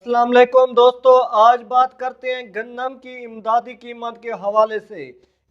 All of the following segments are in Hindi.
अस्सलाम वालेकुम दोस्तों, आज बात करते हैं गन्नम की इमदादी कीमत के हवाले से।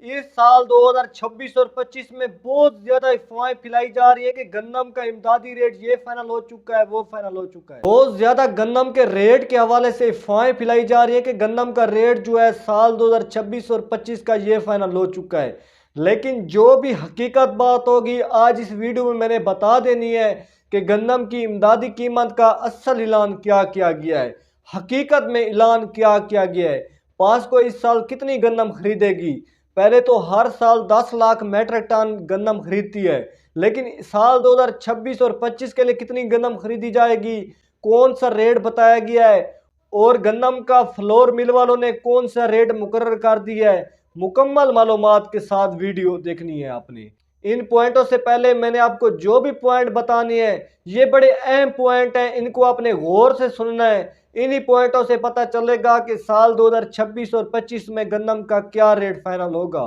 इस साल 2026 और 25 में बहुत ज़्यादा अफवाहें फैलाई जा रही है कि गन्नम का इमदादी रेट ये फाइनल हो चुका है, वो फाइनल हो चुका है। बहुत ज़्यादा गन्नम के रेट के हवाले से अफवाहें फैलाई जा रही है कि गन्नम का रेट जो है साल 2026 और 25 का ये फाइनल हो चुका है। लेकिन जो भी हकीकत बात होगी आज इस वीडियो में मैंने बता देनी है कि गन्नम की इमदादी कीमत का असल ऐलान क्या किया गया है, हकीकत में ऐलान क्या किया गया है। पास्को इस साल कितनी गन्नम खरीदेगी? पहले तो हर साल 10 लाख मेट्रिक टन गन्नम खरीदती है, लेकिन साल 2026 और 25 के लिए कितनी गन्नम खरीदी जाएगी, कौन सा रेट बताया गया है और गन्नम का फ्लोर मिल वालों ने कौन सा रेट मुकर्रर कर दिया है, मुकम्मल मालूमात के साथ वीडियो देखनी है आपने। इन पॉइंटों से पहले मैंने आपको जो भी पॉइंट बताने हैं ये बड़े अहम पॉइंट हैं, इनको आपने गौर से सुनना है। इन्हीं पॉइंटों से पता चलेगा कि साल 2026 और 25 में गन्नम का क्या रेट फाइनल होगा।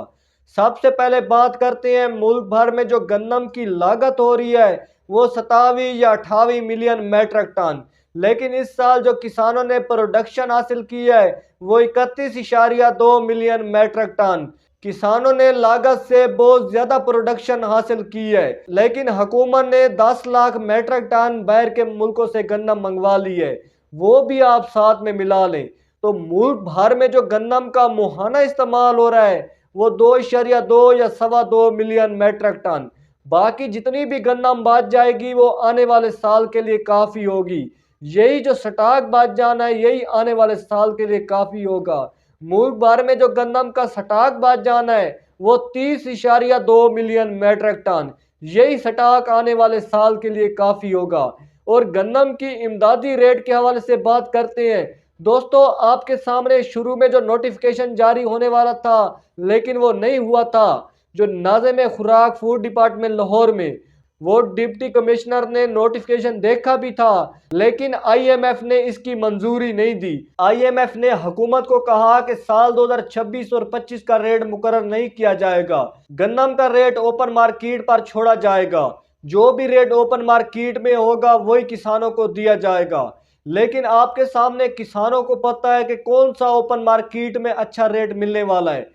सबसे पहले बात करते हैं मुल्क भर में जो गन्नम की लागत हो रही है वो 27 या 28 मिलियन मेट्रिक टन, लेकिन इस साल जो किसानों ने प्रोडक्शन हासिल की है वो 31.2 मिलियन मेट्रिक टन। किसानों ने लागत से बहुत ज्यादा प्रोडक्शन हासिल की है, लेकिन हुकूमत ने 10 लाख मेट्रिक टन बाहर के मुल्कों से गन्नम मंगवा ली है, वो भी आप साथ में मिला लें तो मुल्क भर में जो गन्नम का मुहाना इस्तेमाल हो रहा है वो 2.2 या 2.25 मिलियन मेट्रिक टन। बाकी जितनी भी गन्नम बात जाएगी वो आने वाले साल के लिए काफ़ी होगी। यही जो स्टॉक बात जाना है यही आने वाले साल के लिए काफ़ी होगा। मुल्क भर में जो गन्नम का स्टॉक बात जाना है वो 30.2 मिलियन मेट्रिक टन, यही स्टॉक आने वाले साल के लिए काफ़ी होगा। और गन्नम की इमदादी रेट के हवाले से बात करते हैं दोस्तों, आपके सामने शुरू में जो नोटिफिकेशन जारी होने वाला था लेकिन वो नहीं हुआ था, जो नाज़िम खुराक फूड डिपार्टमेंट लाहौर में वो डिप्टी कमिश्नर ने नोटिफिकेशन देखा भी था, लेकिन आईएमएफ ने इसकी मंजूरी नहीं दी। आईएमएफ ने हुकूमत को कहा कि साल 2026 और 25 का रेट मुकर्रर नहीं किया जाएगा, गन्नम का रेट ओपन मार्केट पर छोड़ा जाएगा, जो भी रेट ओपन मार्केट में होगा वही किसानों को दिया जाएगा। लेकिन आपके सामने किसानों को पता है कि कौन सा ओपन मार्केट में अच्छा रेट मिलने वाला है।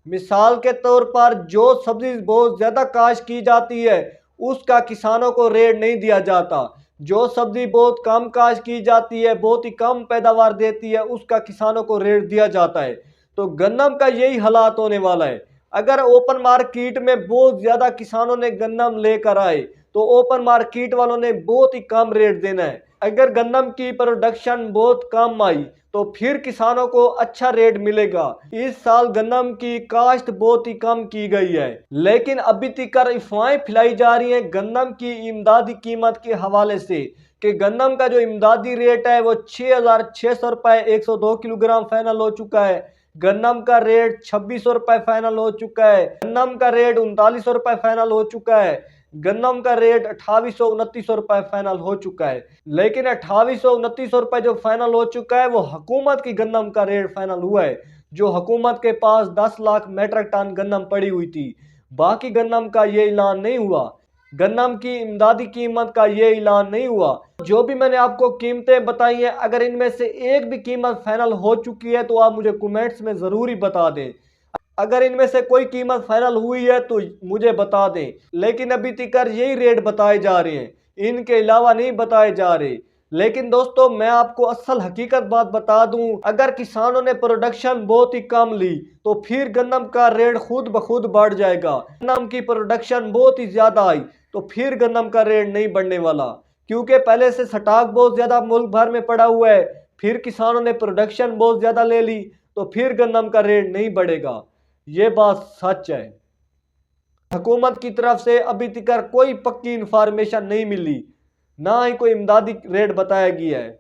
मिसाल के तौर पर जो सब्जी बहुत ज़्यादा काश्त की जाती है उसका किसानों को रेट नहीं दिया जाता, जो सब्जी बहुत कम काश्त की जाती है, बहुत ही कम पैदावार देती है, उसका किसानों को रेट दिया जाता है। तो गन्नम का यही हालात होने वाला है। अगर ओपन मार्केट में बहुत ज़्यादा किसानों ने गन्नम लेकर आए तो ओपन मार्केट वालों ने बहुत ही कम रेट देना है। अगर गन्नम की प्रोडक्शन बहुत कम आई तो फिर किसानों को अच्छा रेट मिलेगा। इस साल गन्नम की काश्त बहुत ही कम की गई है, लेकिन अभी तक अफवाहें फैलाई जा रही हैं गन्नम की इमदादी कीमत के हवाले से कि गन्नम का जो इमदादी रेट है वो 6,600 रुपये 102 किलोग्राम फाइनल हो चुका है। गन्नम का रेट 2600 रुपये फाइनल हो चुका है। गन्नम का रेट 3900 रुपये फाइनल हो चुका है। गन्नम का रेट 2829 रुपये फाइनल हो चुका है। लेकिन 2829 रुपये जो फाइनल हो चुका है वो हुकूमत की गन्नम का रेट फाइनल हुआ है, जो हुकूमत के पास 10 लाख मेट्रिक टन गन्नम पड़ी हुई थी। बाकी गन्नम का ये ऐलान नहीं हुआ, गन्नम की इमदादी कीमत का ये ऐलान नहीं हुआ। जो भी मैंने आपको कीमतें बताई हैं अगर इनमें से एक भी कीमत फाइनल हो चुकी है तो आप मुझे कमेंट्स में ज़रूर ही बता दें। अगर इनमें से कोई कीमत फाइनल हुई है तो मुझे बता दें, लेकिन अभी तक यही रेट बताए जा रहे हैं, इनके अलावा नहीं बताए जा रहे। लेकिन दोस्तों मैं आपको असल हकीकत बात बता दूं, अगर किसानों ने प्रोडक्शन बहुत ही कम ली तो फिर गन्नम का रेट खुद ब खुद बढ़ जाएगा। गन्नम की प्रोडक्शन बहुत ही ज़्यादा आई तो फिर गन्नम का रेट नहीं बढ़ने वाला, क्योंकि पहले से स्टॉक बहुत ज़्यादा मुल्क भर में पड़ा हुआ है, फिर किसानों ने प्रोडक्शन बहुत ज़्यादा ले ली तो फिर गन्नम का रेट नहीं बढ़ेगा। ये बात सच है। हुकूमत की तरफ से अभी तक कोई पक्की इंफॉर्मेशन नहीं मिली, ना ही कोई इमदादी रेट बताया गया है।